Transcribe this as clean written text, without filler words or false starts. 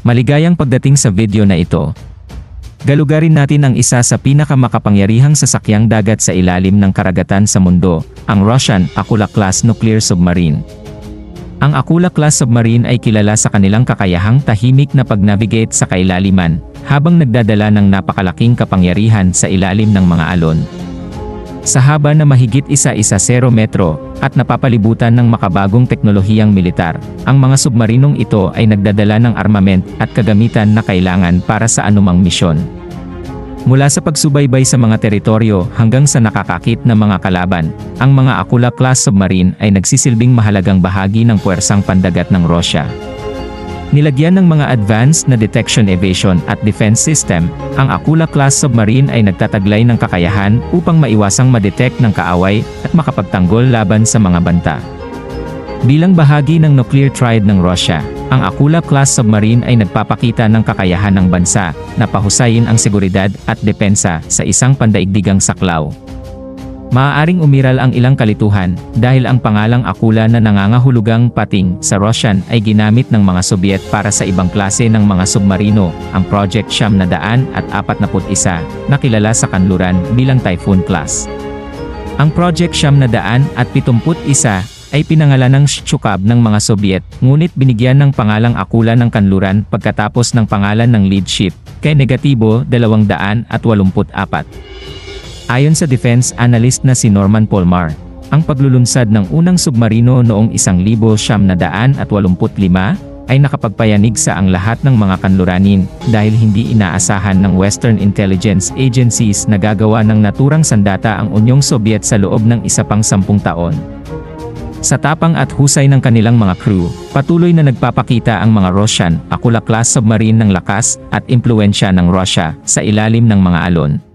Maligayang pagdating sa video na ito. Galugarin natin ang isa sa pinakamakapangyarihang sasakyang dagat sa ilalim ng karagatan sa mundo, ang Russian Akula-class nuclear submarine. Ang Akula-class submarine ay kilala sa kanilang kakayahang tahimik na pag-navigate sa kailaliman, habang nagdadala ng napakalaking kapangyarihan sa ilalim ng mga alon. Sa haba na mahigit 1.10 metro, at napapalibutan ng makabagong teknolohiyang militar, ang mga submarinong ito ay nagdadala ng armament at kagamitan na kailangan para sa anumang misyon. Mula sa pagsubaybay sa mga teritoryo hanggang sa nakakakit na mga kalaban, ang mga Akula-class submarine ay nagsisilbing mahalagang bahagi ng puwersang pandagat ng Russia. Nilagyan ng mga advanced na detection, evasion at defense system, ang Akula-class submarine ay nagtataglay ng kakayahan upang maiwasang madetect ng kaaway at makapagtanggol laban sa mga banta. Bilang bahagi ng nuclear triad ng Russia, ang Akula-class submarine ay nagpapakita ng kakayahan ng bansa na pahusayin ang seguridad at depensa sa isang pandaigdigang saklaw. Maaaring umiral ang ilang kalituhan dahil ang pangalang Akula na nangangahulugang pating sa Russian ay ginamit ng mga Soviet para sa ibang klase ng mga submarino, ang Project 941 na kilala sa kanluran bilang Typhoon class. Ang Project 971 ay pinangalan ng Shchukov ng mga Soviet, ngunit binigyan ng pangalang Akula ng kanluran pagkatapos ng pangalan ng lead ship, kay -284. Ayon sa defense analyst na si Norman Polmar, ang paglulunsad ng unang submarino noong 1985 ay nakapagpayanig sa ang lahat ng mga kanluranin dahil hindi inaasahan ng Western intelligence agencies na gagawa ng naturang sandata ang Unyong Soviet sa loob ng isa pang 10 taon. Sa tapang at husay ng kanilang mga crew, patuloy na nagpapakita ang mga Russian Akula-class submarine ng lakas at impluwensya ng Russia sa ilalim ng mga alon.